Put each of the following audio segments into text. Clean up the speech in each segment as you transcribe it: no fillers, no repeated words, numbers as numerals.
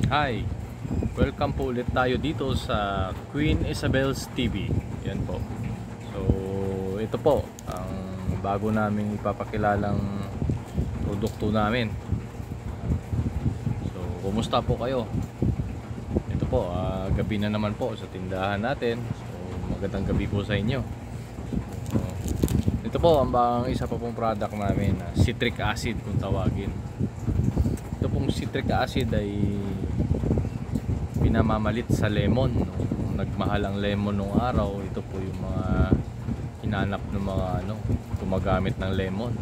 Hi! Welcome po ulit tayo dito sa Queen Isabel's TV. Yan po. So, ito po ang bago naming ipapakilalang produkto namin. So, kumusta po kayo? Ito po, gabi na naman po sa tindahan natin. So, magandang gabi po sa inyo. So, ito po ang isa pa pong product namin, citric acid kung tawagin. Ito pong citric acid ay pinamamalit sa lemon. Nung nagmahal ang lemon nung araw, ito po yung mga hinanap ng mga gumagamit ng lemon.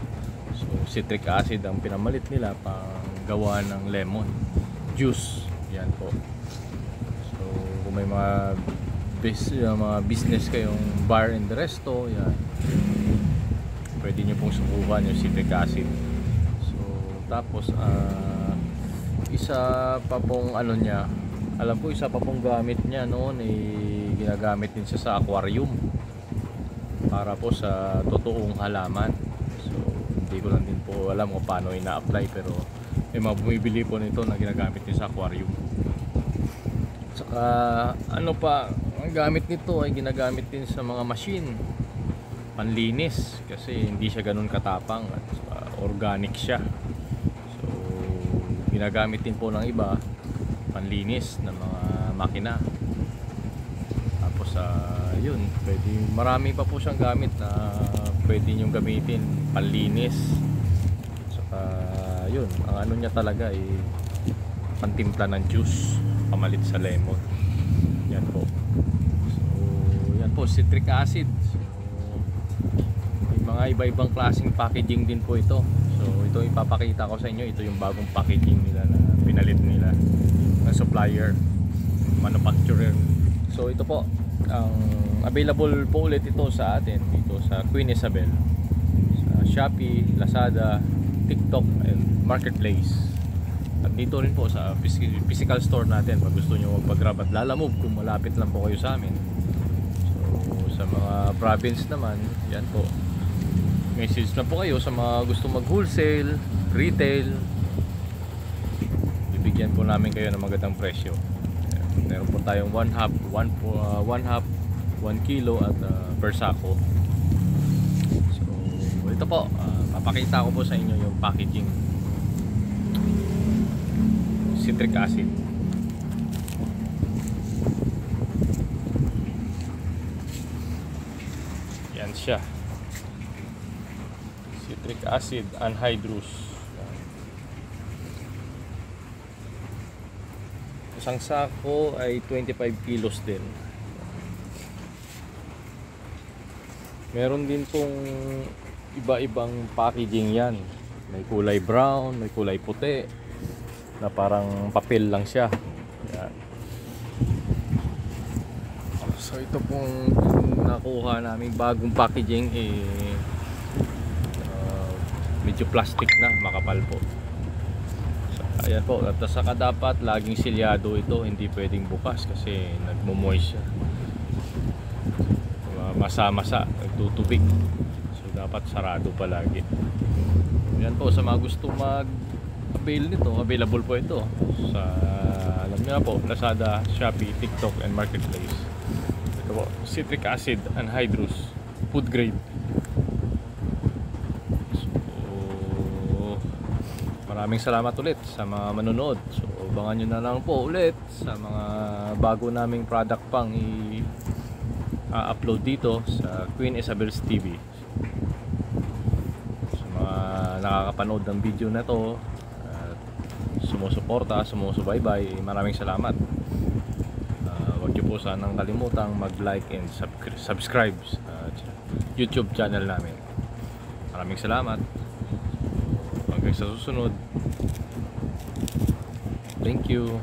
So citric acid ang pinamalit nila pang gawa ng lemon juice. Yan po. So kung may mga business kayong bar and resto, yan, pwede nyo pong subukan yung citric acid. So tapos isa pa pong niya, alam ko isa pa pong gamit niya noon ginagamit din siya sa aquarium para po sa totoong halaman. So hindi ko lang din po alam kung paano ina-apply, pero may mga bumibili po nito na ginagamit din sa aquarium. Saka pa ang gamit nito ay ginagamit din sa mga machine panlinis, kasi hindi siya ganun katapang at organic siya. So ginagamit din po ng iba panlinis ng mga makina. Tapos yun, pwede, marami pa po siyang gamit na pwede nyo gamitin panlinis. Saka yun, ang niya talaga ay pantimpla ng juice, pamalit sa lemon. Yan po. So yan po, citric acid. So may mga iba-ibang klaseng packaging din po ito. So ito ipapakita ko sa inyo, ito yung bagong packaging nila na pinalit nila ng supplier, manufacturer. So ito po ang available po ulit ito sa atin dito sa Queen Isabel, sa Shopee, Lazada, TikTok and Marketplace. At dito rin po sa physical store natin pag gusto nyo magpa-grab at lalamove kung malapit lang po kayo sa amin. So sa mga province naman, yan po, message na po kayo sa mga gusto mag-wholesale, retail. Bibigyan po namin kayo ng magandang presyo. Meron po tayong 1 half, 1 kilo at per sako. So ito po, papakita ko po sa inyo yung packaging citric acid. Yan siya, citric acid anhydrous. Isang sako ay 25 kilos din. Meron din pong iba-ibang packaging yan. May kulay brown, may kulay puti, na parang papel lang siya. Yan. So ito pong nakuha naming bagong packaging medyo plastic na, makapal po. Ayan po, at saka dapat laging silyado ito, hindi pwedeng bukas kasi nagmo-moist siya, masa-masa, nagtutubig. So dapat sarado palagi. Ayan po, sa mga gusto mag-avail nito, available po ito sa, alam niyo na po, Lazada, Shopee, TikTok and Marketplace. Ito po, citric acid anhydrous, food grade. Maraming salamat ulit sa mga manonood. So abangan nyo na lang po ulit sa mga bago naming product pang i-upload dito sa Queen Isabel's TV. Sa mga nakakapanood ng video na to at sumusuporta, sumusubaybay, maraming salamat. Huwag nyo po sanang kalimutang mag-like and subscribe sa YouTube channel namin. Maraming salamat. Hanggang sa susunod. Thank you.